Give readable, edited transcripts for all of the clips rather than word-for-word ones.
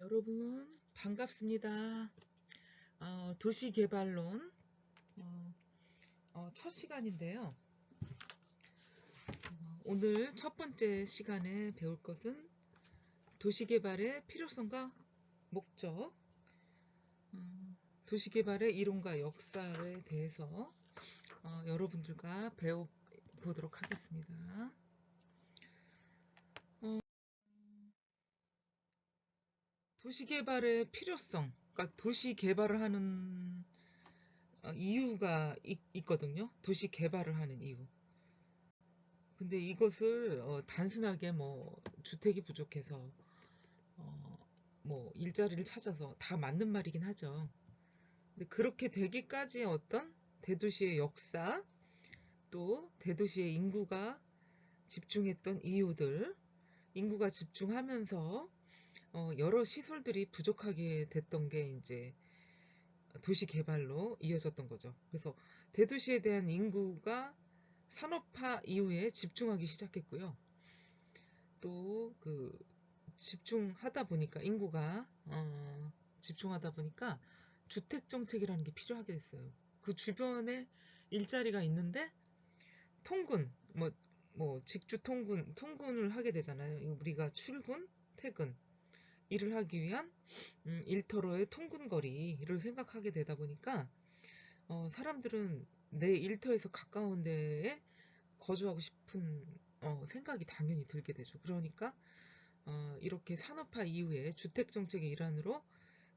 여러분 반갑습니다. 도시개발론 첫 시간인데요. 오늘 첫 번째 시간에 배울 것은 도시개발의 필요성과 목적, 도시개발의 이론과 역사에 대해서 여러분들과 배워보도록 하겠습니다. 도시개발의 필요성, 그러니까 도시개발을 하는 이유가 있거든요. 도시개발을 하는 이유. 근데 이것을 단순하게 뭐 주택이 부족해서 뭐 일자리를 찾아서 다 맞는 말이긴 하죠. 근데 그렇게 되기까지의 어떤 대도시의 역사, 또 대도시의 인구가 집중했던 이유들, 인구가 집중하면서 여러 시설들이 부족하게 됐던 게 이제 도시 개발로 이어졌던 거죠. 그래서 대도시에 대한 인구가 산업화 이후에 집중하기 시작했고요. 또 그 집중하다 보니까 인구가 집중하다 보니까 주택 정책이라는 게 필요하게 됐어요. 그 주변에 일자리가 있는데 통근 뭐 직주 통근을 하게 되잖아요. 우리가 출근, 퇴근 일을 하기 위한 일터로의 통근거리를 생각하게 되다 보니까 사람들은 내 일터에서 가까운 데에 거주하고 싶은 생각이 당연히 들게 되죠. 그러니까 이렇게 산업화 이후에 주택정책의 일환으로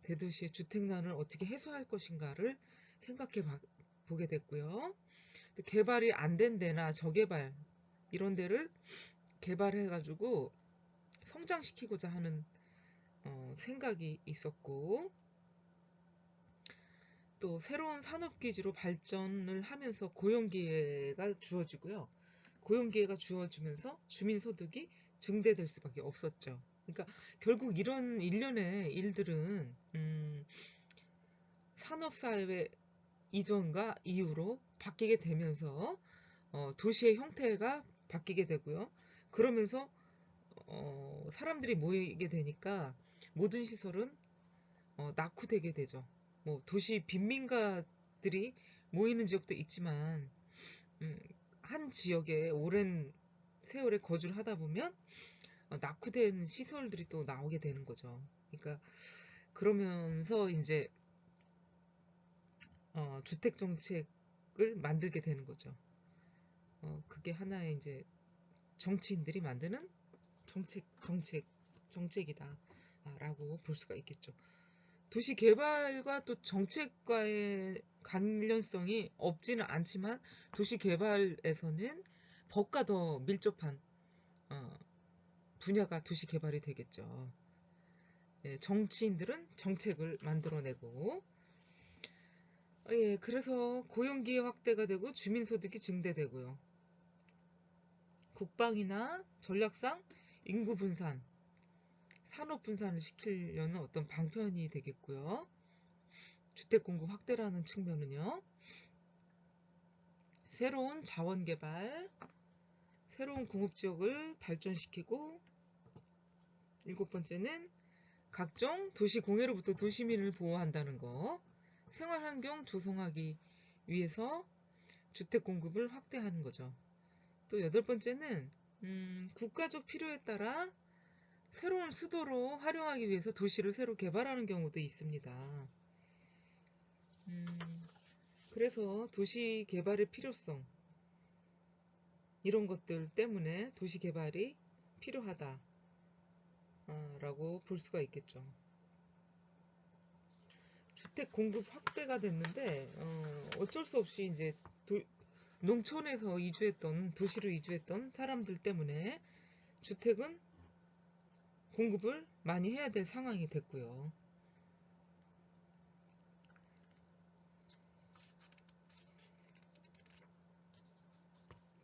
대도시의 주택난을 어떻게 해소할 것인가를 생각해 보게 됐고요. 또 개발이 안 된 데나 저개발 이런 데를 개발해가지고 성장시키고자 하는 생각이 있었고, 또 새로운 산업기지로 발전을 하면서 고용기회가 주어지고요. 고용기회가 주어지면서 주민소득이 증대될 수밖에 없었죠. 그러니까 결국 이런 일련의 일들은 산업사회 이전과 이후로 바뀌게 되면서 도시의 형태가 바뀌게 되고요. 그러면서 사람들이 모이게 되니까 모든 시설은 낙후되게 되죠. 뭐 도시 빈민가들이 모이는 지역도 있지만 한 지역에 오랜 세월에 거주를 하다 보면 낙후된 시설들이 또 나오게 되는 거죠. 그러니까 그러면서 이제 주택 정책을 만들게 되는 거죠. 그게 하나의 이제 정치인들이 만드는 정책이다라고 볼 수가 있겠죠. 도시 개발과 또 정책과의 관련성이 없지는 않지만 도시 개발에서는 법과 더 밀접한 분야가 도시 개발이 되겠죠. 예, 정치인들은 정책을 만들어내고, 예, 그래서 고용기회 확대가 되고 주민소득이 증대되고요. 국방이나 전략상 인구 분산, 산업 분산을 시키려는 어떤 방편이 되겠고요. 주택 공급 확대라는 측면은요. 새로운 자원 개발, 새로운 공업지역을 발전시키고, 일곱 번째는 각종 도시 공해로부터 도시민을 보호한다는 거, 생활환경 조성하기 위해서 주택 공급을 확대하는 거죠. 또 여덟 번째는 국가적 필요에 따라 새로운 수도로 활용하기 위해서 도시를 새로 개발하는 경우도 있습니다. 그래서 도시 개발의 필요성, 이런 것들 때문에 도시 개발이 필요하다라고 볼 수가 있겠죠. 주택 공급 확대가 됐는데 어쩔 수 없이 이제 농촌에서 이주했던 도시로 이주했던 사람들 때문에 주택은 공급을 많이 해야 될 상황이 됐고요.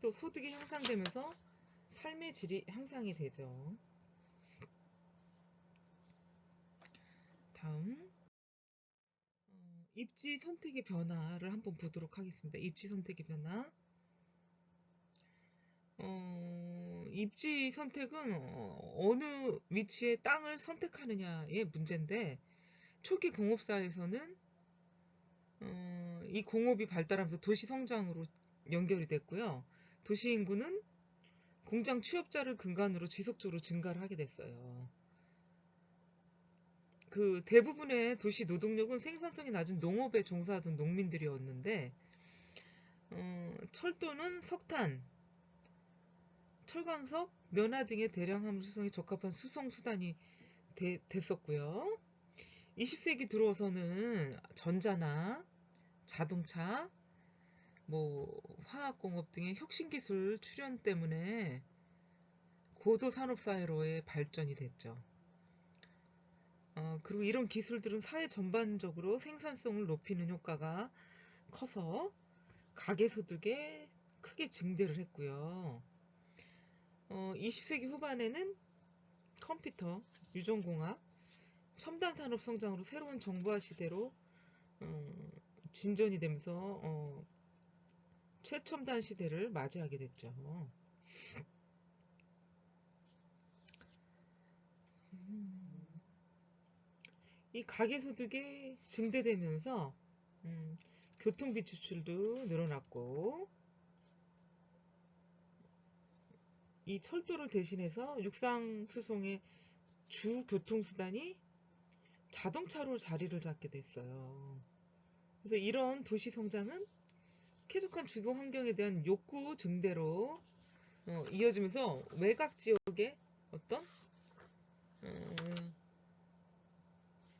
또 소득이 향상되면서 삶의 질이 향상이 되죠. 다음 입지 선택의 변화를 한번 보도록 하겠습니다. 입지 선택의 변화. 입지 선택은 어느 위치에 땅을 선택하느냐의 문제인데, 초기 공업사에서는 이 공업이 발달하면서 도시 성장으로 연결이 됐고요. 도시 인구는 공장 취업자를 근간으로 지속적으로 증가를 하게 됐어요. 그 대부분의 도시 노동력은 생산성이 낮은 농업에 종사하던 농민들이었는데, 철도는 석탄, 철광석, 면화 등의 대량 화물 수송에 적합한 수송 수단이 됐었고요. 20세기 들어서는 전자나 자동차, 화학공업 등의 혁신기술 출현 때문에 고도 산업사회로의 발전이 됐죠. 그리고 이런 기술들은 사회 전반적으로 생산성을 높이는 효과가 커서 가계소득에 크게 증대를 했고요. 20세기 후반에는 컴퓨터, 유전공학, 첨단 산업 성장으로 새로운 정보화 시대로 진전이 되면서 최첨단 시대를 맞이하게 됐죠. 이 가계소득이 증대되면서 교통비 지출도 늘어났고, 이 철도를 대신해서 육상 수송의 주 교통수단이 자동차로 자리를 잡게 됐어요. 그래서 이런 도시 성장은 쾌적한 주거 환경에 대한 욕구 증대로 이어지면서 외곽 지역의 어떤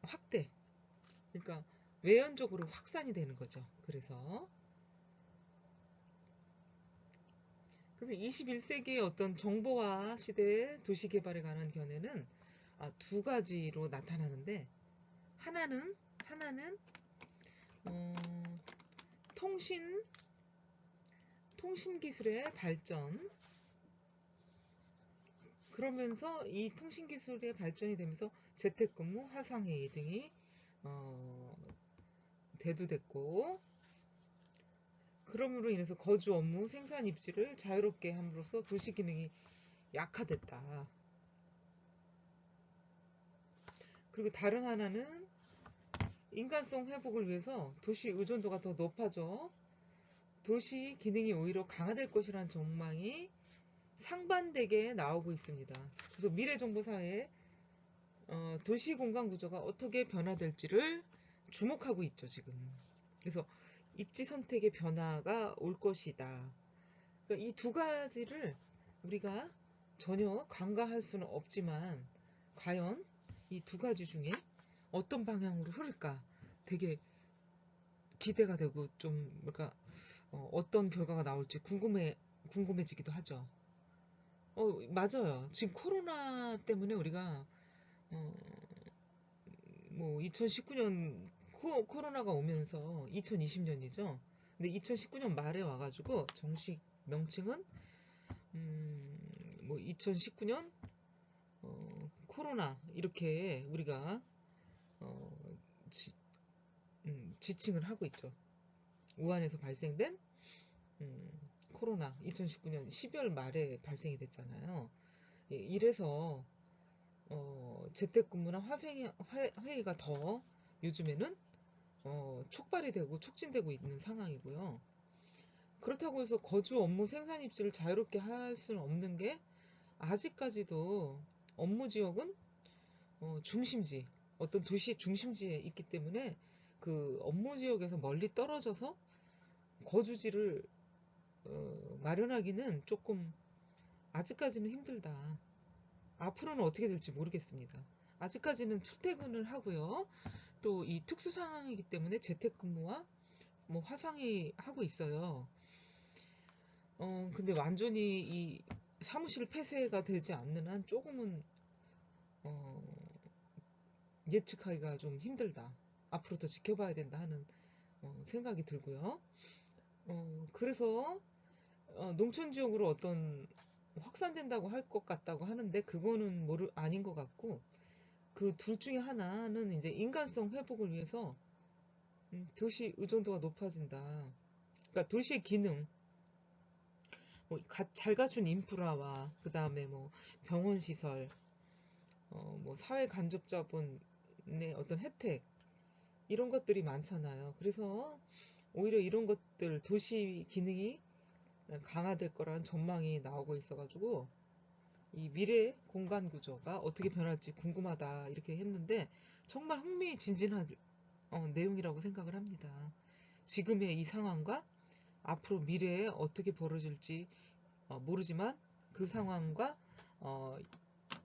확대, 그러니까 외연적으로 확산이 되는 거죠. 그래서 21세기의 어떤 정보화 시대의 도시 개발에 관한 견해는 두 가지로 나타나는데, 하나는 어, 통신 기술의 발전, 그러면서 이 통신 기술의 발전이 되면서 재택근무, 화상회의 등이 대두됐고, 그러므로 인해서 거주 업무, 생산 입지를 자유롭게 함으로써 도시 기능이 약화됐다. 그리고 다른 하나는 인간성 회복을 위해서 도시 의존도가 더 높아져 도시 기능이 오히려 강화될 것이라는 전망이 상반되게 나오고 있습니다. 그래서 미래정보사회에 도시 공간 구조가 어떻게 변화될지를 주목하고 있죠, 지금. 그래서 입지 선택의 변화가 올 것이다. 그러니까 이 두 가지를 우리가 전혀 간과할 수는 없지만, 과연 이 두 가지 중에 어떤 방향으로 흐를까 되게 기대가 되고, 좀 그러니까 어떤 결과가 나올지 궁금해지기도 하죠. 맞아요. 지금 코로나 때문에 우리가 2019년 코로나가 오면서 2020년이죠. 근데 2019년 말에 와가지고 정식 명칭은 2019년 코로나 이렇게 우리가 지칭을 하고 있죠. 우한에서 발생된 코로나 2019년 12월 말에 발생이 됐잖아요. 이래서 재택근무나 화상회의가 더 요즘에는 촉발이 되고 촉진되고 있는 상황이고요. 그렇다고 해서 거주 업무 생산 입지를 자유롭게 할 수는 없는 게, 아직까지도 업무 지역은 중심지, 어떤 도시의 중심지에 있기 때문에 그 업무 지역에서 멀리 떨어져서 거주지를 마련하기는 조금 아직까지는 힘들다. 앞으로는 어떻게 될지 모르겠습니다. 아직까지는 출퇴근을 하고요. 또 이 특수 상황이기 때문에 재택근무와 화상이 하고 있어요. 근데 완전히 이 사무실 폐쇄가 되지 않는 한 조금은 예측하기가 좀 힘들다. 앞으로 더 지켜봐야 된다 하는 생각이 들고요. 그래서 농촌 지역으로 어떤 확산된다고 할 것 같다고 하는데, 그거는 아닌 것 같고, 그 둘 중에 하나는 이제 인간성 회복을 위해서 도시 의존도가 높아진다. 그러니까 도시의 기능, 잘 갖춘 인프라와 그 다음에 뭐 병원 시설, 뭐 사회 간접자본의 어떤 혜택 이런 것들이 많잖아요. 그래서 오히려 이런 것들 도시 기능이 강화될 거라는 전망이 나오고 있어가지고 이 미래 공간 구조가 어떻게 변할지 궁금하다 이렇게 했는데 정말 흥미진진한 내용이라고 생각을 합니다. 지금의 이 상황과 앞으로 미래에 어떻게 벌어질지 모르지만 그 상황과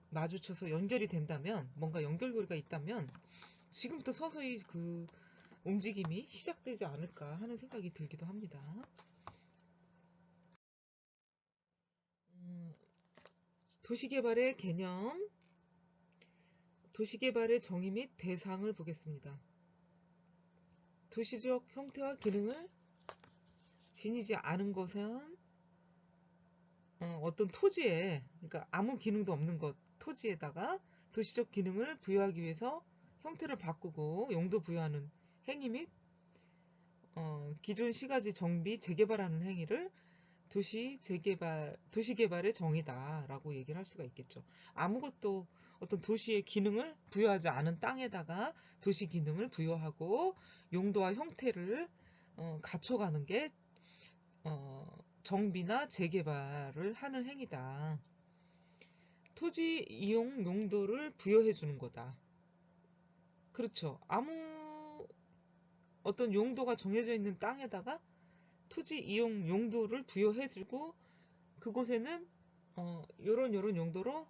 마주쳐서 연결이 된다면 뭔가 연결고리가 있다면 지금부터 서서히 그 움직임이 시작되지 않을까 하는 생각이 들기도 합니다. 도시개발의 개념, 도시개발의 정의 및 대상을 보겠습니다. 도시적 형태와 기능을 지니지 않은 것은 어떤 토지에, 그러니까 아무 기능도 없는 것, 토지에다가 도시적 기능을 부여하기 위해서 형태를 바꾸고 용도 부여하는 행위 및 기존 시가지 정비, 재개발하는 행위를 도시개발의 정의다라고 얘기를 할 수가 있겠죠. 아무것도 어떤 도시의 기능을 부여하지 않은 땅에다가 도시 기능을 부여하고 용도와 형태를 갖춰가는 게 정비나 재개발을 하는 행위다. 토지 이용 용도를 부여해 주는 거다. 그렇죠. 아무 어떤 용도가 정해져 있는 땅에다가 토지 이용 용도를 부여해주고 그곳에는 요런 용도로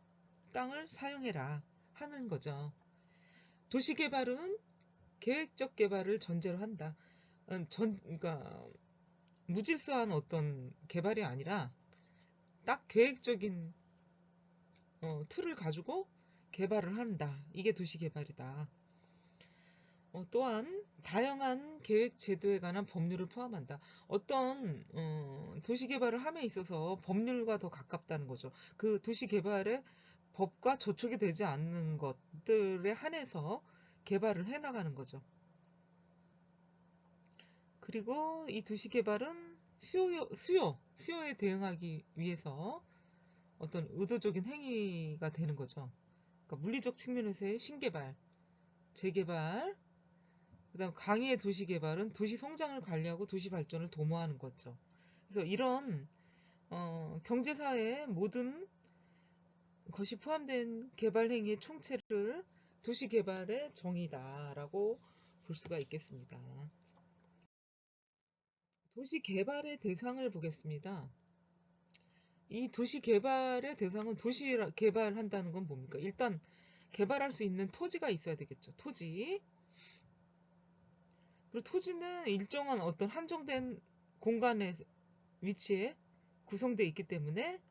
땅을 사용해라 하는 거죠. 도시개발은 계획적 개발을 전제로 한다. 그러니까 무질서한 어떤 개발이 아니라 딱 계획적인 틀을 가지고 개발을 한다. 이게 도시개발이다. 또한 다양한 계획 제도에 관한 법률을 포함한다. 어떤 도시개발을 함에 있어서 법률과 더 가깝다는 거죠. 그 도시개발의 법과 저촉이 되지 않는 것들에 한해서 개발을 해나가는 거죠. 그리고 이 도시개발은 수요에 대응하기 위해서 어떤 의도적인 행위가 되는 거죠. 그러니까 물리적 측면에서의 신개발, 재개발, 그다음 강의의 도시개발은 도시 성장을 관리하고 도시 발전을 도모하는 거죠. 그래서 이런 경제사회의 모든 것이 포함된 개발 행위의 총체를 도시개발의 정의다라고 볼 수가 있겠습니다. 도시개발의 대상을 보겠습니다. 이 도시개발의 대상은 도시 개발한다는 건 뭡니까? 일단 개발할 수 있는 토지가 있어야 되겠죠. 토지. 그리고 토지는 일정한 어떤 한정된 공간의 위치에 구성되어 있기 때문에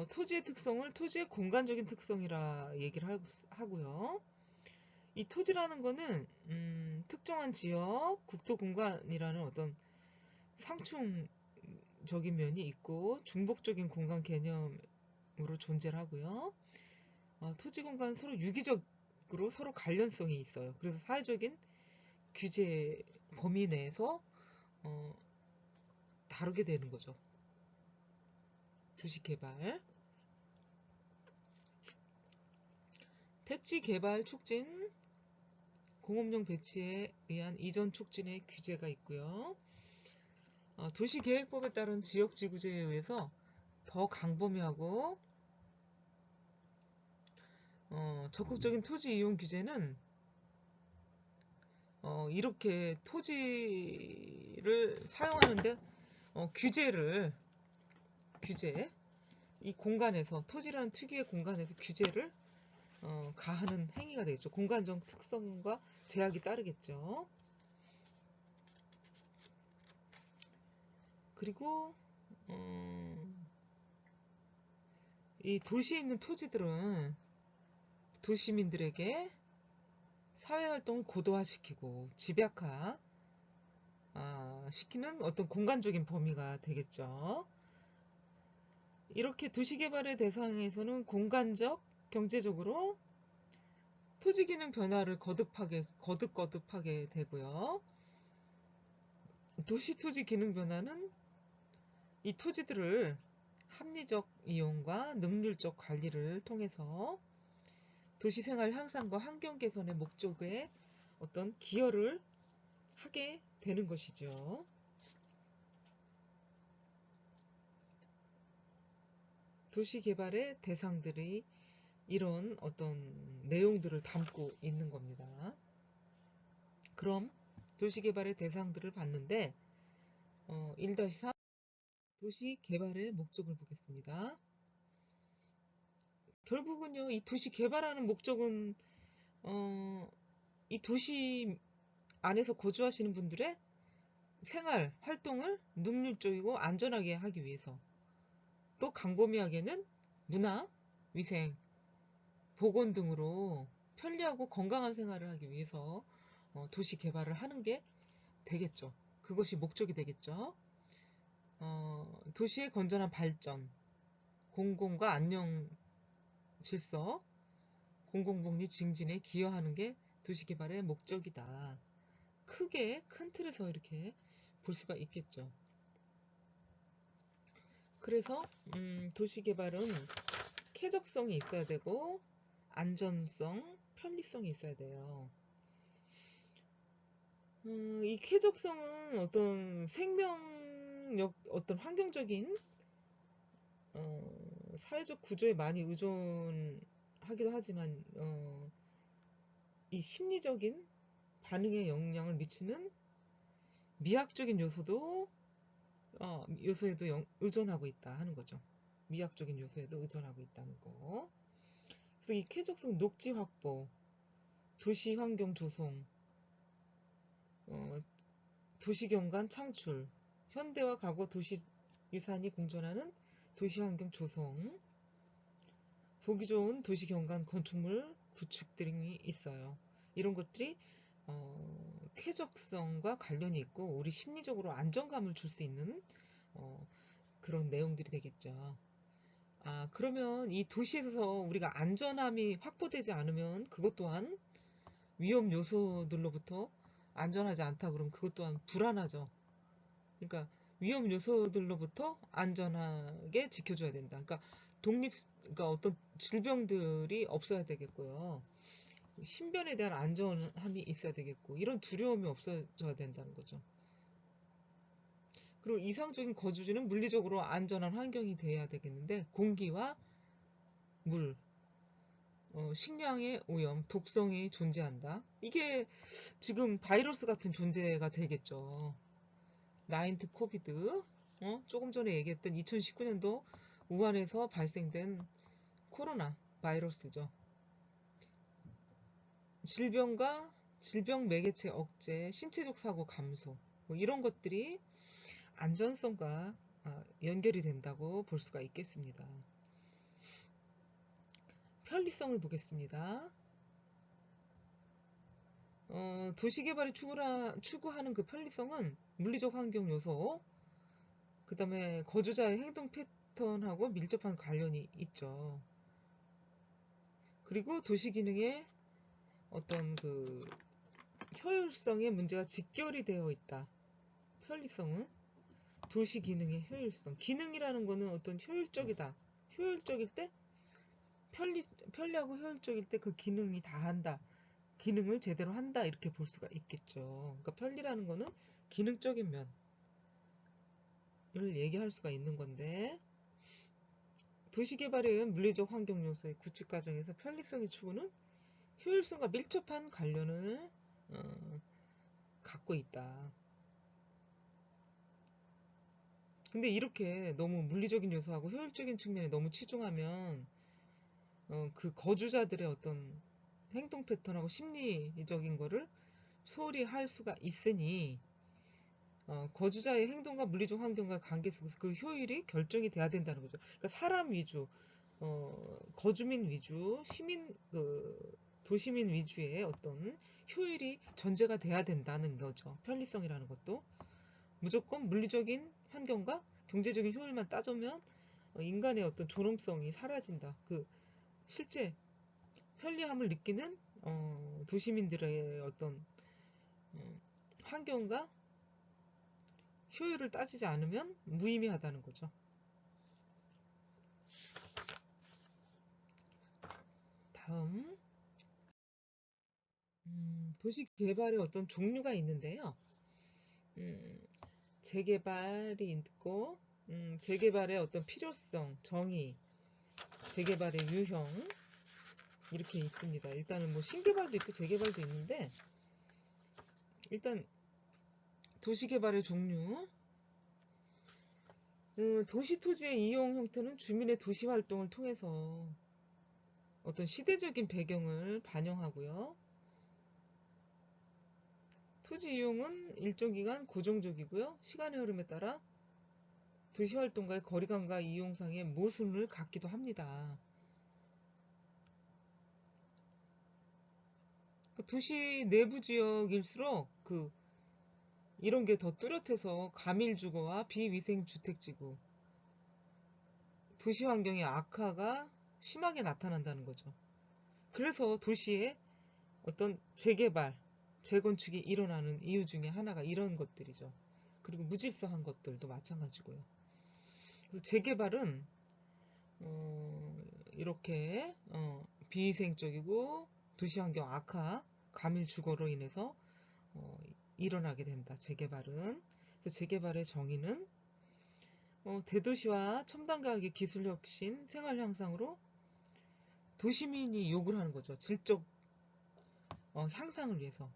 토지의 특성을 토지의 공간적인 특성이라 얘기를 하고요. 이 토지라는 거는 특정한 지역, 국토 공간이라는 어떤 상충적인 면이 있고 중복적인 공간 개념으로 존재를 하고요. 토지 공간은 서로 유기적으로 서로 관련성이 있어요. 그래서 사회적인 규제 범위 내에서 다루게 되는 거죠. 도시개발. 택지 개발 촉진, 공업용 배치에 의한 이전 촉진의 규제가 있고요. 도시계획법에 따른 지역지구제에 의해서 더 강범위하고 적극적인 토지 이용 규제는 이렇게 토지를 사용하는데 이 공간에서 토지라는 특유의 공간에서 규제를 가하는 행위가 되겠죠. 공간적 특성과 제약이 따르겠죠. 그리고 이 도시에 있는 토지들은 도시민들에게 사회활동을 고도화시키고 집약화 시키는 어떤 공간적인 범위가 되겠죠. 이렇게 도시개발의 대상에서는 공간적, 경제적으로 토지기능 변화를 거듭하게 되고요. 도시 토지 기능 변화는 이 토지들을 합리적 이용과 능률적 관리를 통해서 도시생활 향상과 환경 개선의 목적에 어떤 기여를 하게 되는 것이죠. 도시개발의 대상들이 이런 어떤 내용들을 담고 있는 겁니다. 그럼 도시개발의 대상들을 봤는데 1-3 도시개발의 목적을 보겠습니다. 결국은요, 이 도시개발하는 목적은 이 도시 안에서 거주하시는 분들의 생활, 활동을 능률적이고 안전하게 하기 위해서, 또 광범위하게는 문화, 위생, 보건 등으로 편리하고 건강한 생활을 하기 위해서 도시 개발을 하는 게 되겠죠. 그것이 목적이 되겠죠. 도시의 건전한 발전, 공공과 안녕 질서, 공공복리 증진에 기여하는 게 도시 개발의 목적이다. 크게 큰 틀에서 이렇게 볼 수가 있겠죠. 그래서 도시 개발은 쾌적성이 있어야 되고 안전성, 편리성이 있어야 돼요. 이 쾌적성은 어떤 생명력, 어떤 환경적인 사회적 구조에 많이 의존하기도 하지만 이 심리적인 반응에 영향을 미치는 미학적인 요소에도 의존하고 있다 하는 거죠. 미학적인 요소에도 의존하고 있다는 거. 그래서 이 쾌적성 녹지 확보, 도시 환경 조성, 도시경관 창출, 현대와 과거 도시 유산이 공존하는 도시환경 조성, 보기 좋은 도시경관 건축물 구축 등이 있어요. 이런 것들이 쾌적성과 관련이 있고 우리 심리적으로 안정감을 줄 수 있는 그런 내용들이 되겠죠. 그러면 이 도시에서 우리가 안전함이 확보되지 않으면 그것 또한 위험 요소들로부터 안전하지 않다 그러면 그것 또한 불안하죠. 그러니까 위험 요소들로부터 안전하게 지켜줘야 된다. 그러니까 어떤 질병들이 없어야 되겠고요. 신변에 대한 안전함이 있어야 되겠고, 이런 두려움이 없어져야 된다는 거죠. 그리고 이상적인 거주지는 물리적으로 안전한 환경이 돼야 되겠는데, 공기와 물, 식량의 오염, 독성이 존재한다. 이게 지금 바이러스 같은 존재가 되겠죠. 나인트 코비드, 조금 전에 얘기했던 2019년도 우한에서 발생된 코로나 바이러스죠. 질병 매개체 억제, 신체적 사고 감소, 뭐 이런 것들이 안전성과 연결이 된다고 볼 수가 있겠습니다. 편리성을 보겠습니다. 도시개발이 추구하는 그 편리성은 물리적 환경 요소, 그 다음에 거주자의 행동 패턴하고 밀접한 관련이 있죠. 그리고 도시 기능의 어떤 그 효율성의 문제가 직결이 되어 있다. 편리성은 도시 기능의 효율성. 기능이라는 거는 어떤 효율적이다. 효율적일 때 편리하고 효율적일 때 그 기능이 다 한다. 기능을 제대로 한다. 이렇게 볼 수가 있겠죠. 그러니까 편리라는 거는 기능적인 면을 얘기할 수가 있는 건데, 도시개발은 물리적 환경 요소의 구축 과정에서 편리성의 추구는 효율성과 밀접한 관련을 갖고 있다. 근데 이렇게 너무 물리적인 요소하고 효율적인 측면에 너무 치중하면 그 거주자들의 어떤 행동 패턴하고 심리적인 거를 소홀히 할 수가 있으니 거주자의 행동과 물리적 환경과 관계 속에서 그 효율이 결정이 돼야 된다는 거죠. 그러니까 사람 위주, 거주민 위주, 도시민 위주의 어떤 효율이 전제가 돼야 된다는 거죠. 편리성이라는 것도 무조건 물리적인 환경과 경제적인 효율만 따져면 인간의 어떤 존엄성이 사라진다. 그 실제 편리함을 느끼는 도시민들의 어떤 환경과 효율을 따지지 않으면 무의미하다는 거죠. 다음, 도시 개발의 어떤 종류가 있는데요. 음, 재개발이 있고, 재개발의 어떤 필요성, 정의, 재개발의 유형, 이렇게 있습니다. 일단은 뭐 신개발도 있고 재개발도 있는데, 일단 도시개발의 종류, 도시 토지의 이용 형태는 주민의 도시 활동을 통해서 어떤 시대적인 배경을 반영하고요. 토지 이용은 일정 기간 고정적이고요. 시간의 흐름에 따라 도시 활동과의 거리감과 이용상의 모순을 갖기도 합니다. 도시 내부 지역일수록 이런 게 더 뚜렷해서 가밀주거와 비위생주택지구, 도시 환경의 악화가 심하게 나타난다는 거죠. 그래서 도시에 어떤 재개발, 재건축이 일어나는 이유 중에 하나가 이런 것들이죠. 그리고 무질서한 것들도 마찬가지고요. 그래서 재개발은 이렇게 비위생적이고 도시환경 악화, 가밀 주거로 인해서 일어나게 된다. 재개발은. 그래서 재개발의 정의는 대도시와 첨단과학의 기술 혁신, 생활 향상으로 도시민이 요구를 하는 거죠. 질적 향상을 위해서.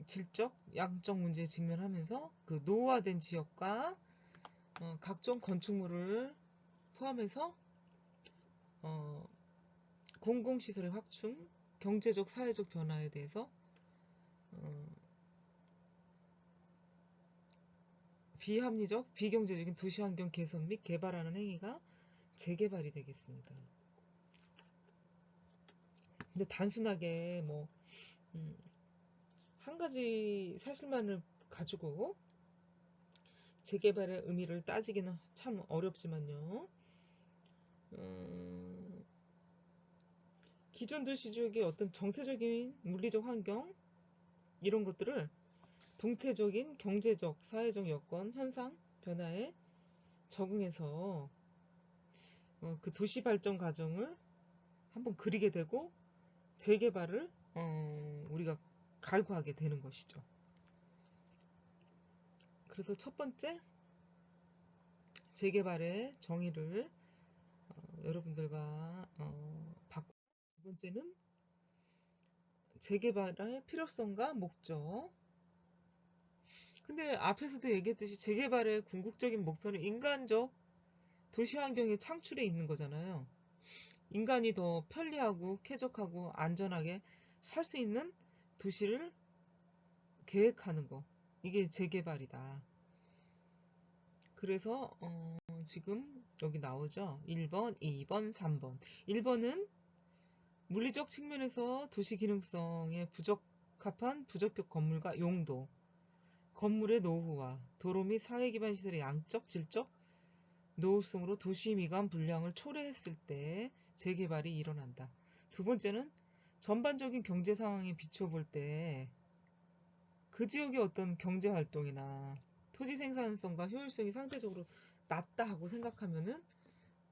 질적, 양적 문제에 직면하면서 그 노후화된 지역과 각종 건축물을 포함해서 공공시설의 확충, 경제적, 사회적 변화에 대해서 비합리적, 비경제적인 도시환경 개선 및 개발하는 행위가 재개발이 되겠습니다. 근데 단순하게 한 가지 사실만을 가지고 재개발의 의미를 따지기는 참 어렵지만요. 기존 도시 지역의 어떤 정체적인 물리적 환경 이런 것들을 동태적인 경제적, 사회적 여건, 현상, 변화에 적응해서 그 도시 발전 과정을 한번 그리게 되고 재개발을 우리가 갈구하게 되는 것이죠. 그래서 첫 번째 재개발의 정의를 여러분들과 바꾸고 두 번째는 재개발의 필요성과 목적. 근데 앞에서도 얘기했듯이 재개발의 궁극적인 목표는 인간적 도시 환경의 창출에 있는 거잖아요. 인간이 더 편리하고 쾌적하고 안전하게 살 수 있는 도시를 계획하는 거. 이게 재개발이다. 그래서 지금 여기 나오죠. 1번, 2번, 3번. 1번은 물리적 측면에서 도시 기능성에 부적합한 부적격 건물과 용도, 건물의 노후화, 도로 및 사회 기반 시설의 양적, 질적, 노후성으로 도시 미관 분량을 초래했을 때 재개발이 일어난다. 두 번째는 전반적인 경제 상황에 비추어 볼 때 그 지역의 어떤 경제 활동이나 토지 생산성과 효율성이 상대적으로 낮다 하고 생각하면은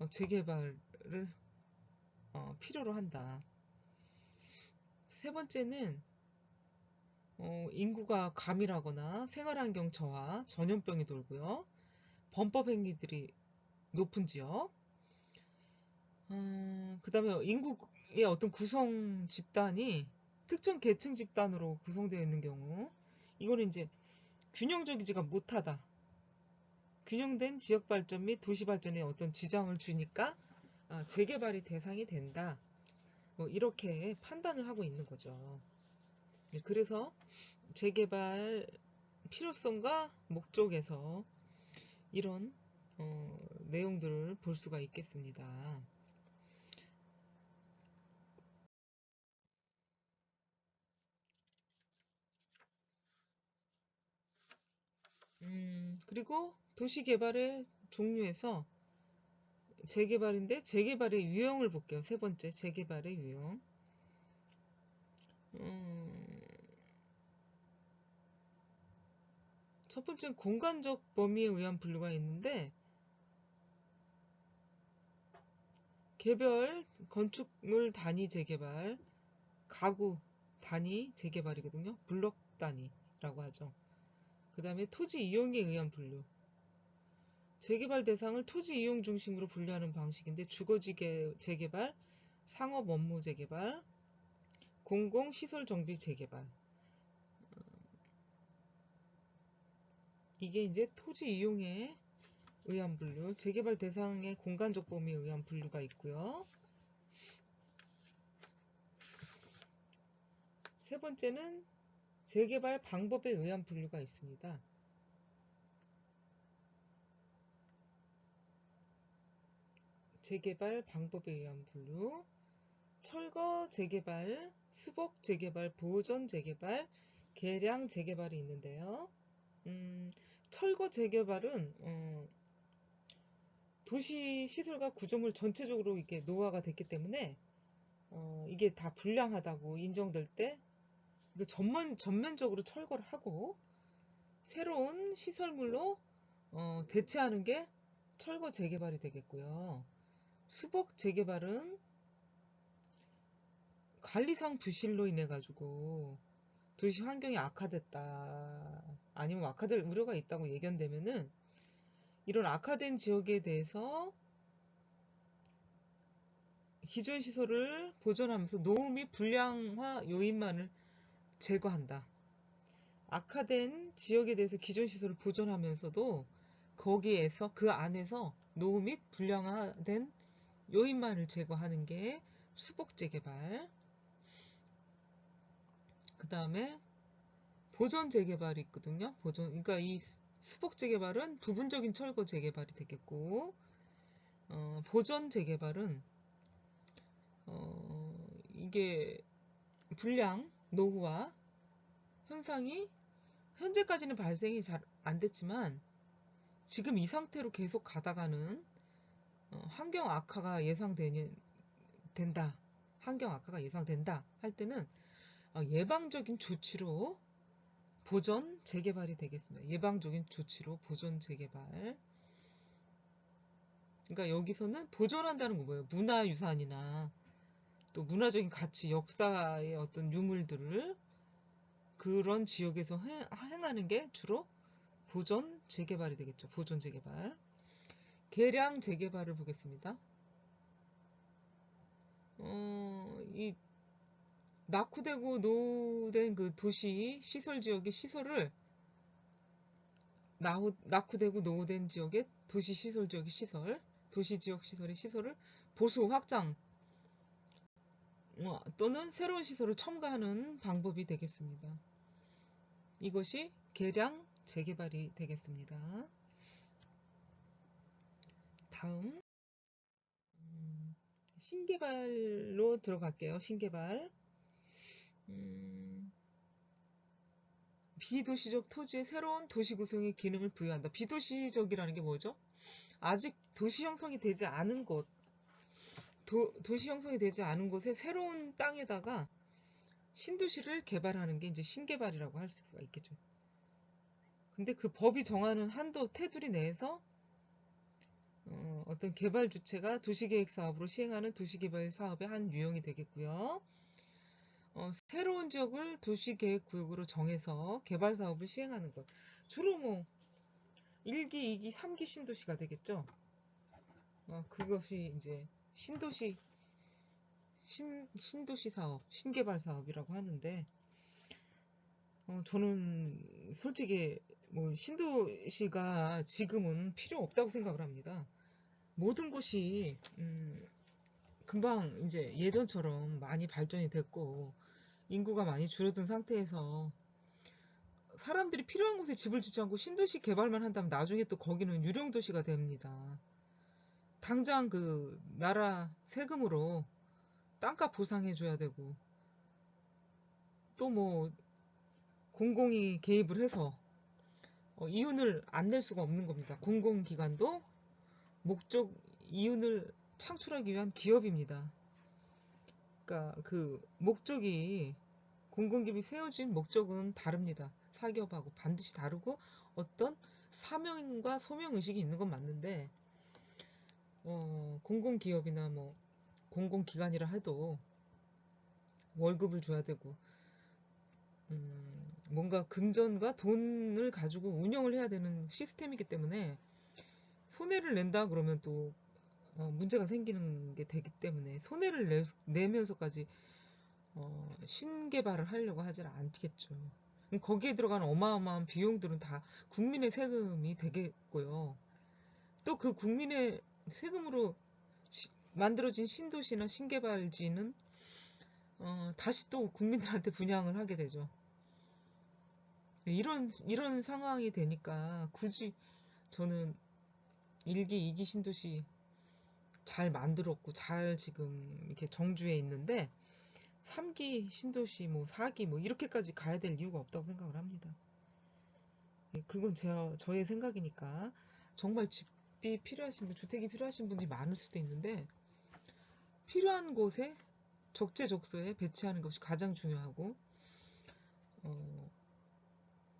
재개발을 필요로 한다. 세 번째는 인구가 가밀하거나 생활환경 저하, 전염병이 돌고요. 범법 행위들이 높은 지역. 그 다음에 인구의 어떤 구성 집단이 특정 계층 집단으로 구성되어 있는 경우, 이거는 이제 균형적이지가 못하다. 균형된 지역 발전 및 도시 발전에 어떤 지장을 주니까 재개발이 대상이 된다. 이렇게 판단을 하고 있는 거죠. 그래서 재개발 필요성과 목적에서 이런 내용들을 볼 수가 있겠습니다. 그리고 도시개발의 종류에서 재개발인데 재개발의 유형을 볼게요. 세 번째 재개발의 유형. 첫 번째는 공간적 범위에 의한 분류가 있는데, 개별 건축물 단위 재개발, 가구 단위 재개발이거든요. 블록 단위라고 하죠. 그 다음에 토지 이용에 의한 분류. 재개발 대상을 토지 이용 중심으로 분류하는 방식인데, 주거지 재개발, 상업 업무 재개발, 공공시설 정비 재개발. 이게 이제 토지 이용에 의한 분류, 재개발 대상의 공간적 범위에 의한 분류가 있고요. 세 번째는 재개발 방법에 의한 분류가 있습니다. 재개발 방법에 의한 분류, 철거 재개발, 수복 재개발, 보전 재개발, 개량 재개발이 있는데요. 철거 재개발은 도시 시설과 구조물 전체적으로 이렇게 노화가 됐기 때문에 이게 다 불량하다고 인정될 때 이거 전면적으로 철거를 하고 새로운 시설물로 대체하는 게 철거 재개발이 되겠고요. 수복 재개발은 관리상 부실로 인해 가지고 도시 환경이 악화됐다, 아니면 악화될 우려가 있다고 예견되면은 이런 악화된 지역에 대해서 기존 시설을 보존하면서 노후 및 불량화 요인만을 제거한다. 악화된 지역에 대해서 기존 시설을 보존하면서도 거기에서 그 안에서 노후 및 불량화된 요인만을 제거하는 게 수복 재개발. 그 다음에 보존 재개발이 있거든요. 그러니까 이 수복 재개발은 부분적인 철거 재개발이 되겠고, 보존 재개발은 이게 불량, 노후화 현상이 현재까지는 발생이 잘 안 됐지만 지금 이 상태로 계속 가다가는 환경 악화가 된다. 환경 악화가 예상된다 할 때는 예방적인 조치로 보존 재개발이 되겠습니다. 예방적인 조치로 보존 재개발. 그러니까 여기서는 보존한다는 거 뭐예요? 문화유산이나 또 문화적인 가치, 역사의 어떤 유물들을 그런 지역에서 행하는 게 주로 보존 재개발이 되겠죠. 보존 재개발. 개량 재개발을 보겠습니다. 이 낙후되고 노후된 그 도시 시설 지역의 시설을 낙후되고 노후된 지역의 도시 시설 지역의 시설, 도시 지역 시설의 시설을 보수 확장 또는 새로운 시설을 첨가하는 방법이 되겠습니다. 이것이 개량 재개발이 되겠습니다. 다음 신개발로 들어갈게요. 신개발. 비도시적 토지에 새로운 도시 구성의 기능을 부여한다. 비도시적이라는 게 뭐죠? 아직 도시 형성이 되지 않은 곳, 도시 형성이 되지 않은 곳에 새로운 땅에다가 신도시를 개발하는 게 이제 신개발이라고 할 수가 있겠죠. 근데 그 법이 정하는 한도 테두리 내에서 어떤 개발 주체가 도시계획 사업으로 시행하는 도시개발 사업의 한 유형이 되겠고요. 새로운 지역을 도시계획구역으로 정해서 개발 사업을 시행하는 것. 주로 뭐 1기, 2기, 3기 신도시가 되겠죠. 그것이 이제 신도시 사업, 신개발 사업이라고 하는데, 저는 솔직히 뭐 신도시가 지금은 필요 없다고 생각을 합니다. 모든 곳이 금방 이제 예전처럼 많이 발전이 됐고 인구가 많이 줄어든 상태에서 사람들이 필요한 곳에 집을 짓지 않고 신도시 개발만 한다면 나중에 또 거기는 유령도시가 됩니다. 당장 그 나라 세금으로 땅값 보상해줘야 되고 또 뭐 공공이 개입을 해서 이윤을 안 낼 수가 없는 겁니다. 공공기관도 이윤을 창출하기 위한 기업입니다. 그러니까 그 목적이 공공기업이 세워진 목적은 다릅니다. 사기업하고 반드시 다르고 어떤 사명과 소명의식이 있는 건 맞는데, 공공기업이나 뭐 공공기관이라 해도 월급을 줘야 되고, 뭔가 금전과 돈을 가지고 운영을 해야 되는 시스템이기 때문에 손해를 낸다 그러면 또 문제가 생기는 게 되기 때문에 손해를 내면서까지 신개발을 하려고 하질 않겠죠. 거기에 들어가는 어마어마한 비용들은 다 국민의 세금이 되겠고요. 또 그 국민의 세금으로 만들어진 신도시나 신개발지는 다시 또 국민들한테 분양을 하게 되죠. 이런 상황이 되니까 굳이 저는 1기, 2기 신도시 잘 만들었고 잘 지금 이렇게 정주에 있는데 3기 신도시 뭐 4기 뭐 이렇게까지 가야 될 이유가 없다고 생각을 합니다. 그건 저의 생각이니까 정말 집이 필요하신 분, 주택이 필요하신 분들이 많을 수도 있는데 필요한 곳에 적재적소에 배치하는 것이 가장 중요하고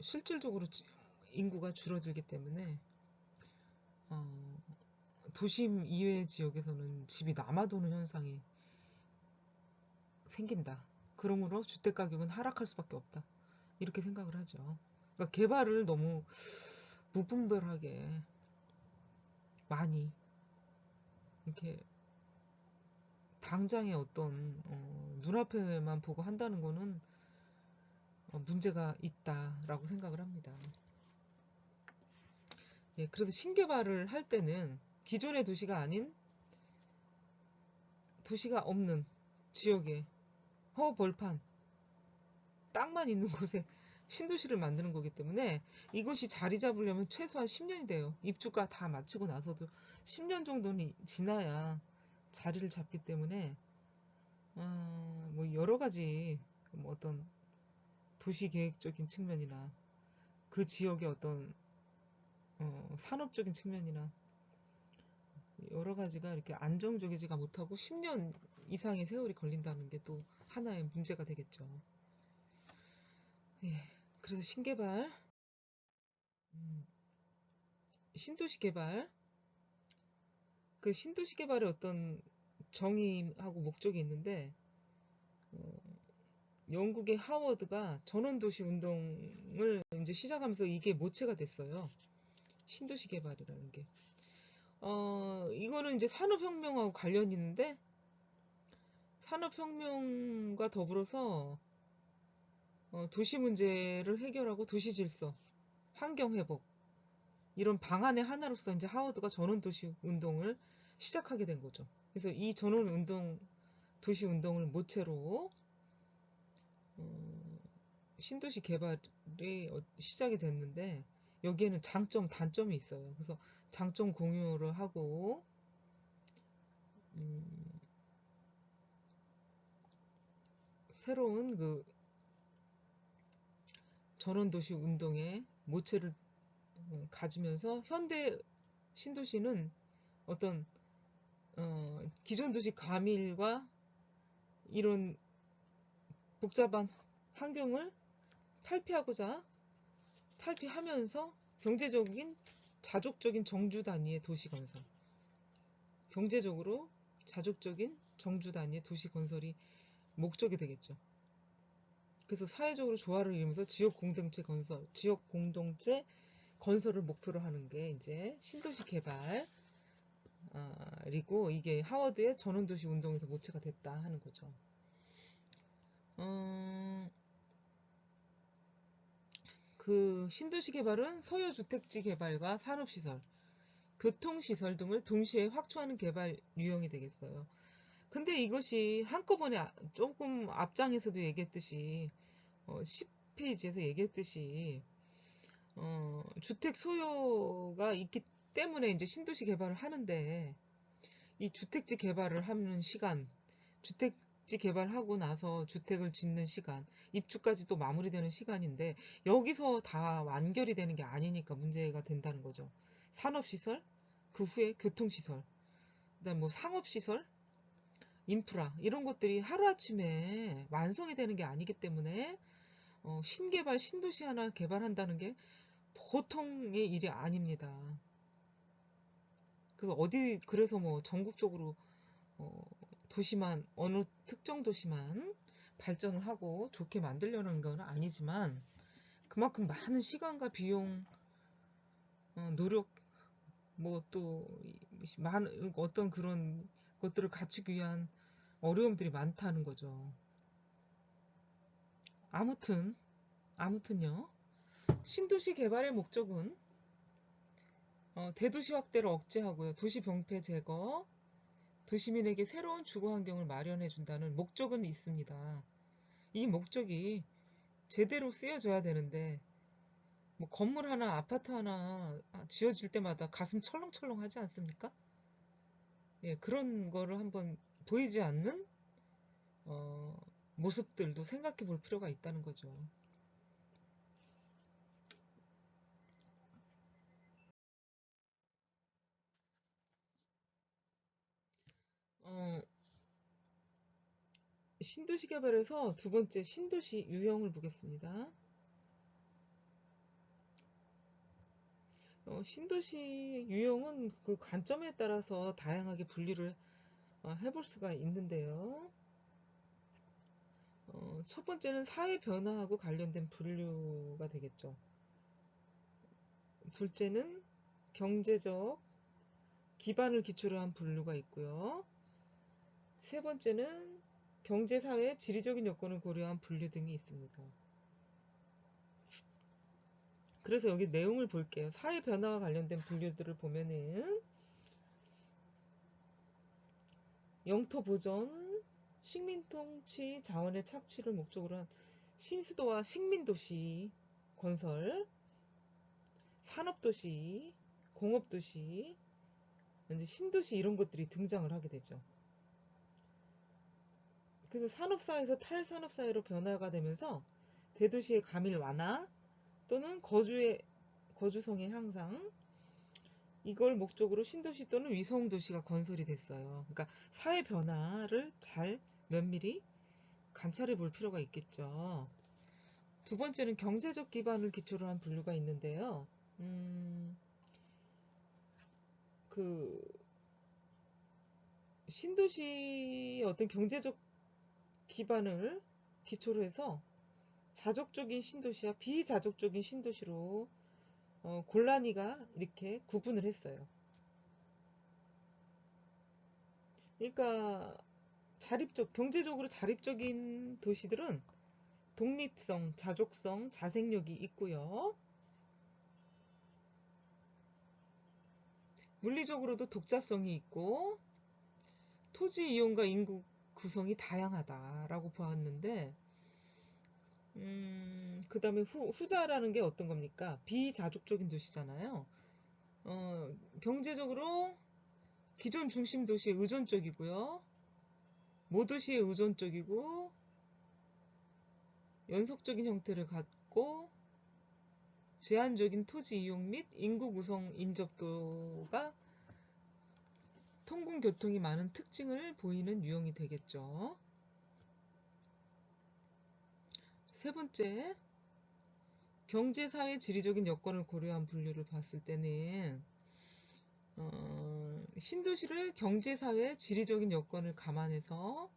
실질적으로 인구가 줄어들기 때문에 도심 이외의 지역에서는 집이 남아도는 현상이 생긴다. 그러므로 주택 가격은 하락할 수밖에 없다. 이렇게 생각을 하죠. 그러니까 개발을 너무 무분별하게 많이 이렇게 당장의 어떤 눈앞에만 보고 한다는 거는 문제가 있다라고 생각을 합니다. 예, 그래서 신개발을 할 때는 기존의 도시가 아닌 도시가 없는 지역에 허벌판 땅만 있는 곳에 신도시를 만드는 거기 때문에 이것이 자리 잡으려면 최소한 10년이 돼요. 입주가 다 마치고 나서도 10년 정도는 지나야 자리를 잡기 때문에 뭐 여러 가지 뭐 어떤 도시 계획적인 측면이나 그 지역의 어떤 산업적인 측면이나 여러 가지가 이렇게 안정적이지가 못하고 10년 이상의 세월이 걸린다는 게 또 하나의 문제가 되겠죠. 예, 그래서 신개발, 신도시 개발, 그 신도시 개발의 어떤 정의하고 목적이 있는데 영국의 하워드가 전원도시 운동을 이제 시작하면서 이게 모체가 됐어요. 신도시 개발이라는 게. 이거는 이제 산업혁명하고 관련이 있는데 산업혁명과 더불어서 도시 문제를 해결하고 도시 질서, 환경 회복 이런 방안의 하나로서 이제 하워드가 전원도시 운동을 시작하게 된 거죠. 그래서 이 전원 운동, 도시 운동을 모체로 신도시 개발이 시작이 됐는데 여기에는 장점, 단점이 있어요. 그래서 장점 공유를 하고 새로운 그 전원도시 운동의 모체를 가지면서 현대 신도시는 어떤 기존 도시 과밀과 이런 복잡한 환경을 탈피하면서 경제적인 자족적인 정주 단위의 도시 건설, 경제적으로 자족적인 정주 단위의 도시 건설이 목적이 되겠죠. 그래서 사회적으로 조화를 이루면서 지역 공동체 건설을 목표로 하는 게 이제 신도시 개발이고 이게 하워드의 전원도시 운동에서 모체가 됐다 하는 거죠. 그 신도시 개발은 소유 주택지 개발과 산업시설, 교통시설 등을 동시에 확충하는 개발 유형이 되겠어요. 근데 이것이 한꺼번에 조금 앞장에서도 얘기했듯이 10페이지에서 얘기했듯이 주택 소요가 있기 때문에 이제 신도시 개발을 하는데 이 주택지 개발을 하는 시간, 주택지 개발하고 나서 주택을 짓는 시간, 입주까지 또 마무리되는 시간인데 여기서 다 완결이 되는 게 아니니까 문제가 된다는 거죠. 산업시설, 그 후에 교통시설, 그다음 뭐 상업시설, 인프라 이런 것들이 하루아침에 완성이 되는 게 아니기 때문에 신개발, 신도시 하나 개발한다는 게 보통의 일이 아닙니다. 그래서 뭐 전국적으로 도시만, 어느 특정 도시만 발전을 하고 좋게 만들려는 건 아니지만, 그만큼 많은 시간과 비용, 노력, 뭐 또 많은 어떤 그런 것들을 갖추기 위한 어려움들이 많다는 거죠. 아무튼요. 신도시 개발의 목적은 대도시 확대를 억제하고요. 도시 병폐 제거, 도시민에게 새로운 주거 환경을 마련해 준다는 목적은 있습니다. 이 목적이 제대로 쓰여져야 되는데, 뭐 건물 하나, 아파트 하나 지어질 때마다 가슴 철렁철렁 하지 않습니까? 예, 그런 거를 한번 보이지 않는 어, 모습들도 생각해 볼 필요가 있다는 거죠. 어, 신도시 개발에서 두 번째 신도시 유형을 보겠습니다. 신도시 유형은 그 관점에 따라서 다양하게 분류를 해볼 수가 있는데요. 첫 번째는 사회 변화하고 관련된 분류가 되겠죠. 둘째는 경제적 기반을 기초로 한 분류가 있고요. 세 번째는 경제, 사회, 지리적인 여건을 고려한 분류 등이 있습니다. 그래서 여기 내용을 볼게요. 사회 변화와 관련된 분류들을 보면은 영토 보전, 식민 통치 자원의 착취를 목적으로 한 신수도와 식민도시 건설, 산업도시, 공업도시, 이제 신도시 이런 것들이 등장을 하게 되죠. 그래서 산업사회에서 탈산업사회로 변화가 되면서 대도시의 감일 완화 또는 거주성의 향상, 이걸 목적으로 신도시 또는 위성도시가 건설이 됐어요. 그러니까 사회 변화를 잘 면밀히 관찰해 볼 필요가 있겠죠. 두 번째는 경제적 기반을 기초로 한 분류가 있는데요. 그 신도시의 어떤 경제적 기반을 기초로 해서 자족적인 신도시와 비자족적인 신도시로 곤란히가 이렇게 구분을 했어요. 그러니까 경제적으로 자립적인 도시들은 독립성, 자족성, 자생력이 있고요. 물리적으로도 독자성이 있고 토지 이용과 인구 구성이 다양하다라고 보았는데, 그 다음에 후자라는 게 어떤 겁니까? 비자족적인 도시잖아요. 경제적으로 기존 중심 도시에 의존적이고요. 모도시에 의존적이고 연속적인 형태를 갖고 제한적인 토지 이용 및 인구 구성 인접도가 통근교통이 많은 특징을 보이는 유형이 되겠죠. 세 번째, 경제, 사회, 지리적인 여건을 고려한 분류를 봤을 때는 신도시를 경제, 사회, 지리적인 여건을 감안해서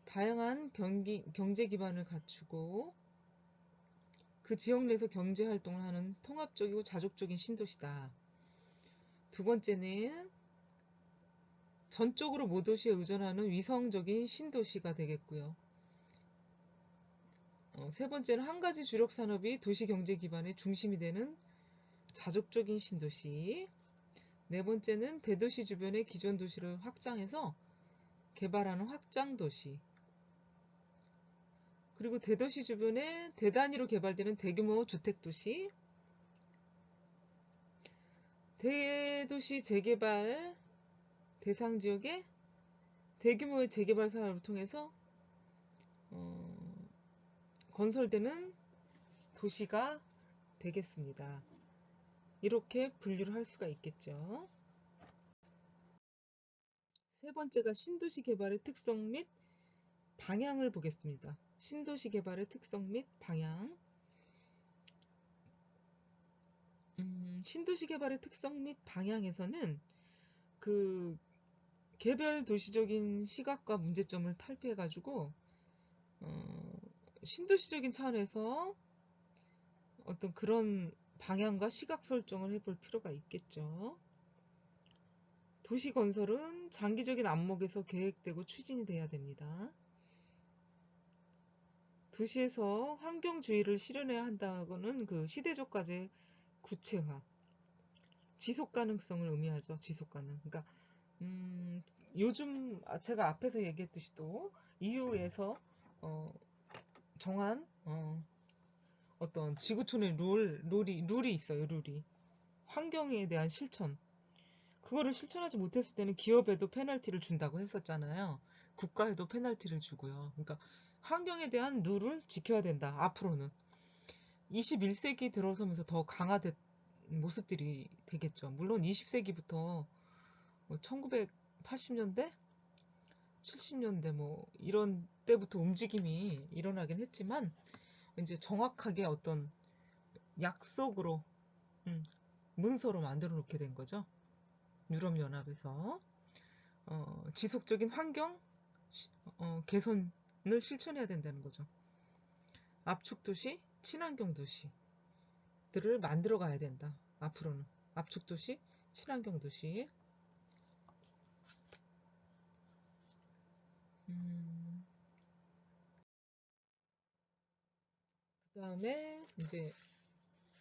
다양한 경제 기반을 갖추고 그 지역 내에서 경제 활동을 하는 통합적이고 자족적인 신도시다. 두 번째는 전적으로 모도시에 의존하는 위성적인 신도시가 되겠고요. 세 번째는 한 가지 주력 산업이 도시 경제 기반의 중심이 되는 자족적인 신도시. 네 번째는 대도시 주변의 기존 도시를 확장해서 개발하는 확장도시. 그리고 대도시 주변에 대단위로 개발되는 대규모 주택도시. 대도시 재개발 대상 지역에 대규모의 재개발 사업을 통해서 건설되는 도시가 되겠습니다. 이렇게 분류를 할 수가 있겠죠. 세 번째가 신도시 개발의 특성 및 방향을 보겠습니다. 신도시 개발의 특성 및 방향. 신도시 개발의 특성 및 방향에서는 그 개별 도시적인 시각과 문제점을 탈피해가지고 신도시적인 차원에서 어떤 그런 방향과 시각 설정을 해볼 필요가 있겠죠. 도시 건설은 장기적인 안목에서 계획되고 추진이 돼야 됩니다. 도시에서 환경주의를 실현해야 한다고는 그 시대적 과제 구체화, 지속 가능성을 의미하죠. 지속 가능. 그러니까 요즘 제가 앞에서 얘기했듯이 또 EU에서 정한 어떤 지구촌의 룰이 있어요. 룰이 환경에 대한 실천. 그거를 실천하지 못했을 때는 기업에도 페널티를 준다고 했었잖아요. 국가에도 페널티를 주고요. 그러니까 환경에 대한 룰을 지켜야 된다. 앞으로는 21세기 들어서면서 더 강화된 모습들이 되겠죠. 물론 20세기부터 1980년대, 70년대 뭐 이런 때부터 움직임이 일어나긴 했지만 이제 정확하게 어떤 약속으로 문서로 만들어 놓게 된 거죠. 유럽연합에서 지속적인 환경 개선을 실천해야 된다는 거죠. 압축도시, 친환경 도시들을 만들어 가야 된다. 앞으로는 압축도시, 친환경 도시. 그 다음에 이제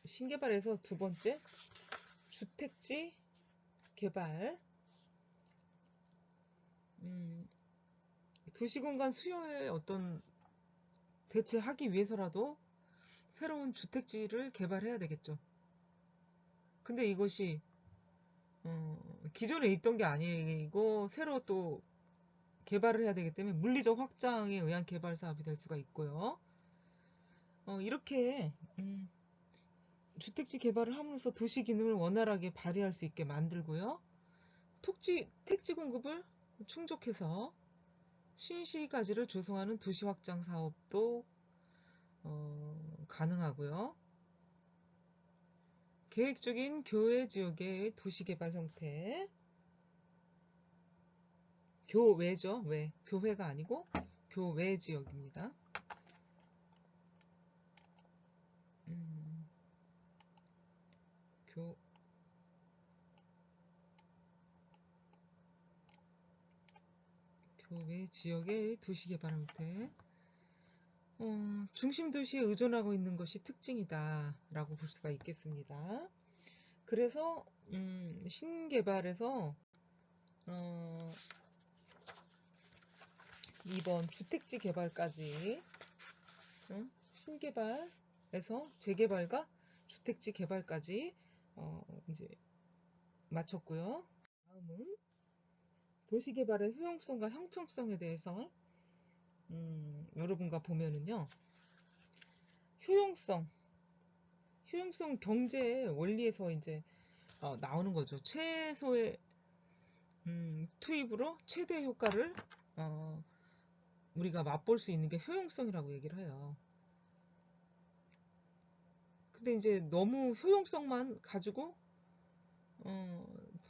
신개발에서 두 번째 주택지 개발. 도시공간 수요에 어떤 대체하기 위해서라도 새로운 주택지를 개발해야 되겠죠. 근데 이것이 기존에 있던 게 아니고 새로 또 개발을 해야 되기 때문에 물리적 확장에 의한 개발 사업이 될 수가 있고요. 이렇게 주택지 개발을 함으로써 도시 기능을 원활하게 발휘할 수 있게 만들고요. 택지 공급을 충족해서 신시가지를 조성하는 도시 확장 사업도 가능하고요. 계획적인 교외 지역의 도시개발 형태. 교외죠. 외. 교회가 아니고 교외 지역입니다. 교외 지역의 도시개발 형태. 중심 도시에 의존하고 있는 것이 특징이다 라고 볼 수가 있겠습니다. 그래서 신개발에서 이번 주택지 개발까지 신개발에서 재개발과 주택지 개발까지 이제 마쳤고요. 다음은 도시개발의 효용성과 형평성에 대해서 여러분과 보면은요. 효용성 경제의 원리에서 이제 나오는 거죠. 최소의 투입으로 최대 효과를 우리가 맛볼 수 있는 게 효용성이라고 얘기를 해요. 근데 이제 너무 효용성만 가지고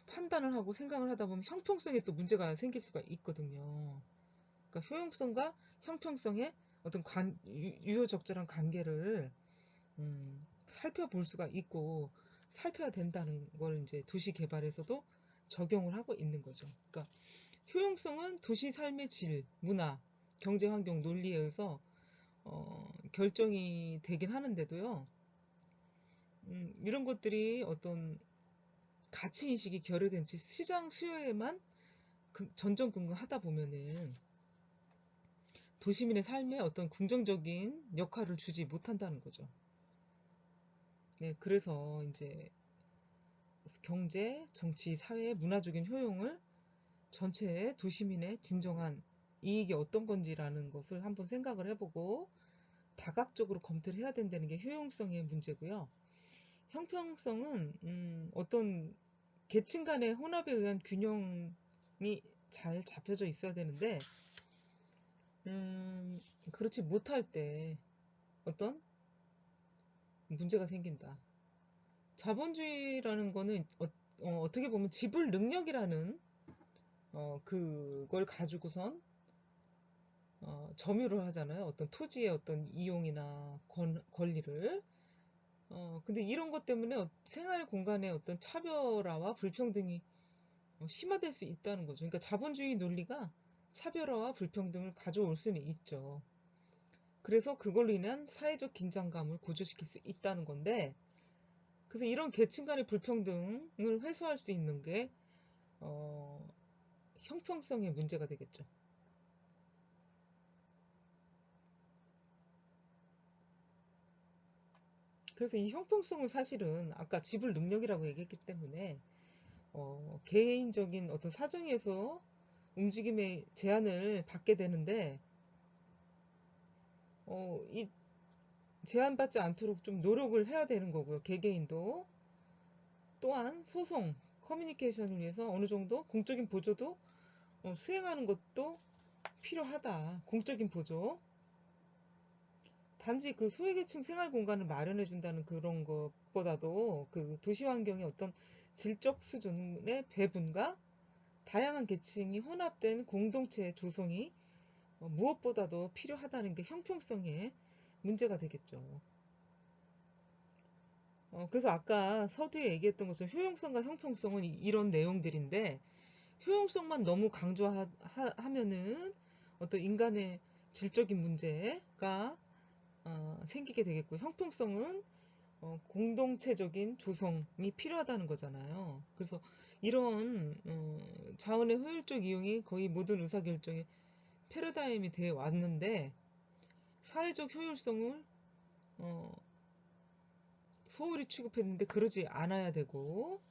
판단을 하고 생각을 하다 보면 형평성에 또 문제가 생길 수가 있거든요. 그러니까 효용성과 형평성의 어떤 유효적절한 관계를 살펴볼 수가 있고 살펴야 된다는 걸 이제 도시 개발에서도 적용을 하고 있는 거죠. 그러니까 효용성은 도시 삶의 질, 문화, 경제 환경 논리에 의해서 결정이 되긴 하는데도요. 이런 것들이 어떤 가치 인식이 결여된 채 시장 수요에만 전전긍긍하다 보면은 도시민의 삶에 어떤 긍정적인 역할을 주지 못한다는 거죠. 네, 그래서 이제 경제, 정치, 사회, 문화적인 효용을 전체의 도시민의 진정한 이익이 어떤 건지라는 것을 한번 생각을 해보고 다각적으로 검토를 해야 된다는 게 효용성의 문제고요. 형평성은 어떤 계층 간의 혼합에 의한 균형이 잘 잡혀져 있어야 되는데 그렇지 못할 때 어떤 문제가 생긴다. 자본주의라는 거는 어떻게 보면 지불 능력이라는 그걸 가지고선 점유를 하잖아요. 어떤 토지의 어떤 이용이나 권리를. 근데 이런 것 때문에 생활 공간의 어떤 차별화와 불평등이 심화될 수 있다는 거죠. 그러니까 자본주의 논리가 차별화와 불평등을 가져올 수는 있죠. 그래서 그걸로 인한 사회적 긴장감을 고조시킬 수 있다는 건데, 그래서 이런 계층 간의 불평등을 해소할 수 있는 게 어, 형평성의 문제가 되겠죠. 그래서 이 형평성은 사실은 아까 지불 능력이라고 얘기했기 때문에 개인적인 어떤 사정에서 움직임의 제한을 받게 되는데 이 제한받지 않도록 좀 노력을 해야 되는 거고요. 개개인도 또한 소송, 커뮤니케이션을 위해서 어느 정도 공적인 보조도 수행하는 것도 필요하다. 공적인 보조. 단지 그 소외계층 생활 공간을 마련해 준다는 그런 것보다도 그 도시 환경의 어떤 질적 수준의 배분과 다양한 계층이 혼합된 공동체 조성이 무엇보다도 필요하다는 게 형평성의 문제가 되겠죠. 그래서 아까 서두에 얘기했던 것처럼 효용성과 형평성은 이런 내용들인데 효용성만 너무 강조하면은 어떤 인간의 질적인 문제가 생기게 되겠고 형평성은 공동체적인 조성이 필요하다는 거잖아요. 그래서 이런 자원의 효율적 이용이 거의 모든 의사결정의 패러다임이 되어 왔는데 사회적 효율성을 어, 소홀히 취급했는데 그러지 않아야 되고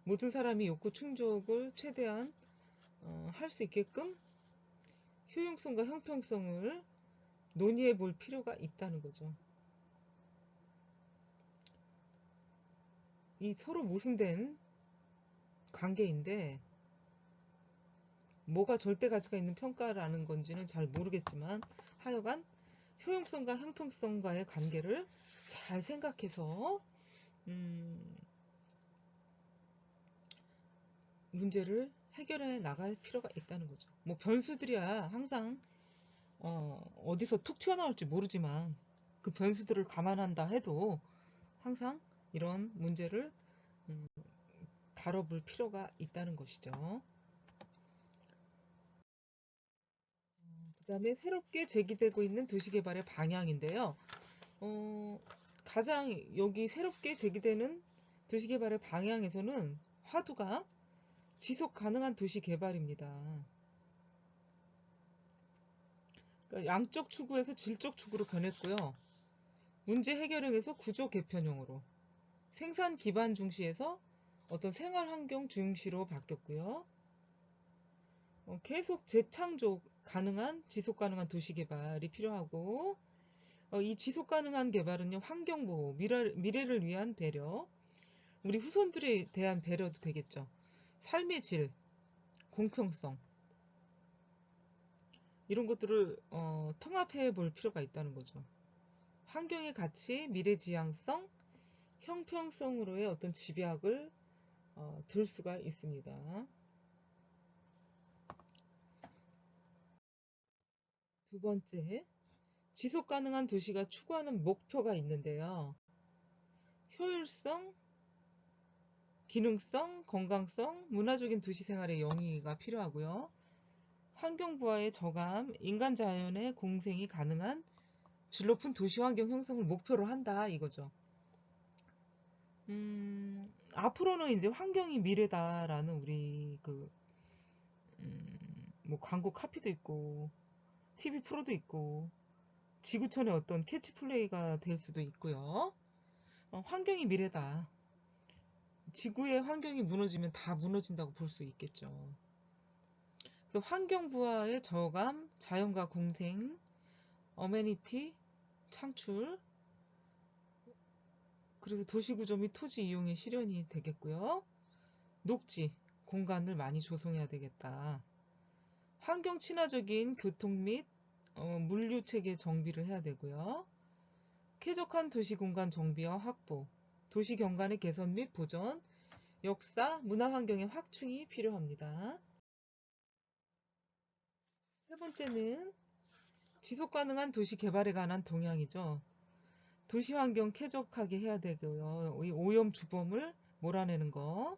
모든 사람이 욕구 충족을 최대한 할 수 있게끔 효용성과 형평성을 논의해 볼 필요가 있다는 거죠. 이 서로 모순된 관계인데 뭐가 절대 가치가 있는 평가라는 건지는 잘 모르겠지만 하여간 효용성과 형평성과의 관계를 잘 생각해서 음, 문제를 해결해 나갈 필요가 있다는 거죠. 뭐 변수들이야 항상 어디서 툭 튀어나올지 모르지만 그 변수들을 감안한다 해도 항상 이런 문제를 음, 다뤄볼 필요가 있다는 것이죠. 그 다음에 새롭게 제기되고 있는 도시개발의 방향인데요. 어, 가장 여기 새롭게 제기되는 도시개발의 방향에서는 화두가 지속 가능한 도시 개발입니다. 그러니까 양적 추구에서 질적 추구로 변했고요. 문제 해결형에서 구조 개편형으로, 생산 기반 중시에서 어떤 생활 환경 중시로 바뀌었고요. 계속 재창조 가능한 지속 가능한 도시 개발이 필요하고, 이 지속 가능한 개발은요, 환경 보호, 미래를 위한 배려, 우리 후손들에 대한 배려도 되겠죠. 삶의 질, 공평성, 이런 것들을 통합해 볼 필요가 있다는 거죠. 환경의 가치, 미래 지향성, 형평성으로의 어떤 집약을 들 수가 있습니다. 두 번째, 지속 가능한 도시가 추구하는 목표가 있는데요. 효율성, 기능성, 건강성, 문화적인 도시 생활의 영위가 필요하고요. 환경 부하의 저감, 인간 자연의 공생이 가능한 질 높은 도시 환경 형성을 목표로 한다 이거죠. 앞으로는 이제 환경이 미래다라는 우리 뭐 광고 카피도 있고 TV 프로도 있고 지구촌의 어떤 캐치플레이가 될 수도 있고요. 환경이 미래다. 지구의 환경이 무너지면 다 무너진다고 볼 수 있겠죠. 그래서 환경 부하의 저감, 자연과 공생, 어메니티, 창출, 그래서 도시구조 및 토지 이용의 실현이 되겠고요. 녹지, 공간을 많이 조성해야 되겠다. 환경 친화적인 교통 및 물류 체계 정비를 해야 되고요. 쾌적한 도시 공간 정비와 확보, 도시 경관의 개선 및 보전, 역사, 문화 환경의 확충이 필요합니다. 세 번째는 지속 가능한 도시 개발에 관한 동향이죠. 도시 환경 쾌적하게 해야 되고요. 이 오염 주범을 몰아내는 거.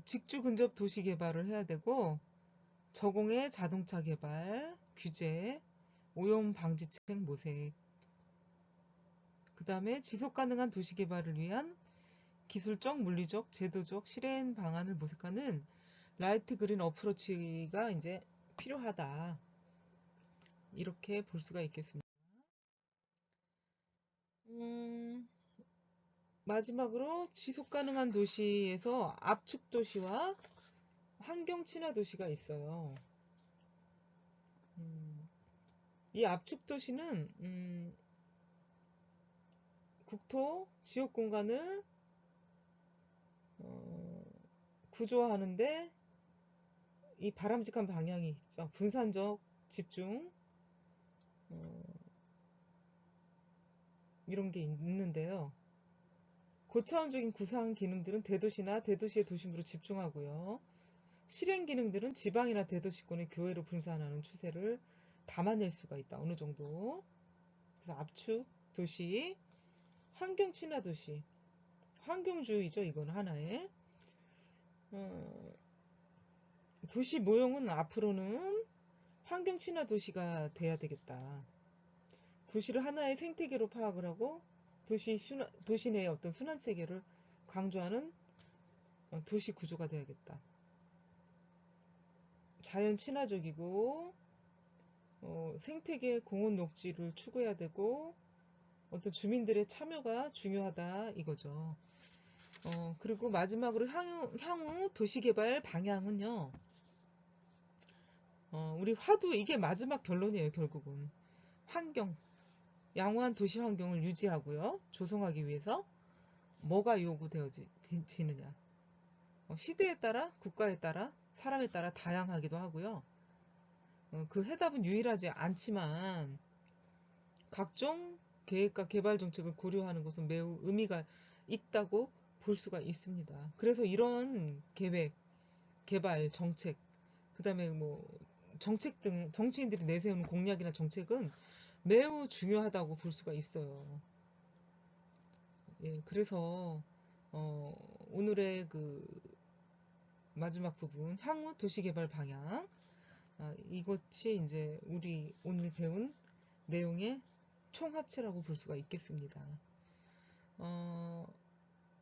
직주 근접 도시 개발을 해야 되고, 저공해 자동차 개발, 규제, 오염 방지책 모색. 그 다음에 지속 가능한 도시 개발을 위한 기술적, 물리적, 제도적 실행 방안을 모색하는 라이트 그린 어프로치가 이제 필요하다. 이렇게 볼 수가 있겠습니다. 마지막으로 지속 가능한 도시에서 압축 도시와 환경 친화 도시가 있어요. 이 압축 도시는 국토, 지역 공간을 구조하는데 이 바람직한 방향이 있죠. 분산적 집중 이런 게 있는데요. 고차원적인 구상 기능들은 대도시나 대도시의 도심부로 집중하고요. 실행 기능들은 지방이나 대도시권의 교외로 분산하는 추세를 담아낼 수가 있다. 어느 정도. 그래서 압축 도시, 환경 친화 도시, 환경주의죠. 이건 하나의. 도시 모형은 앞으로는 환경 친화 도시가 돼야 되겠다. 도시를 하나의 생태계로 파악을 하고 도시 내의 어떤 순환 체계를 강조하는 도시 구조가 돼야겠다. 자연 친화적이고 생태계 공원 녹지를 추구해야 되고 어떤 주민들의 참여가 중요하다 이거죠. 그리고 마지막으로 향후 도시개발 방향은요. 우리 화두 이게 마지막 결론이에요. 결국은 환경, 양호한 도시 환경을 유지하고요. 조성하기 위해서 뭐가 요구되어지느냐. 시대에 따라, 국가에 따라, 사람에 따라 다양하기도 하고요. 그 해답은 유일하지 않지만 각종 계획과 개발 정책을 고려하는 것은 매우 의미가 있다고 볼 수가 있습니다. 그래서 이런 계획, 개발, 정책, 그 다음에 뭐 정책 등 정치인들이 내세우는 공약이나 정책은 매우 중요하다고 볼 수가 있어요. 예, 그래서 오늘의 그 마지막 부분 향후 도시개발 방향 이것이 이제 우리 오늘 배운 내용의 총합체라고 볼 수가 있겠습니다.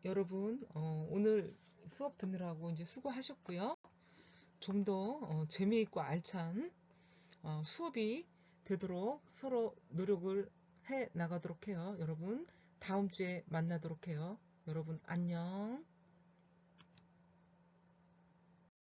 여러분 오늘 수업 듣느라고 이제 수고하셨고요. 좀 더 재미있고 알찬 수업이 되도록 서로 노력을 해 나가도록 해요. 여러분 다음 주에 만나도록 해요. 여러분 안녕.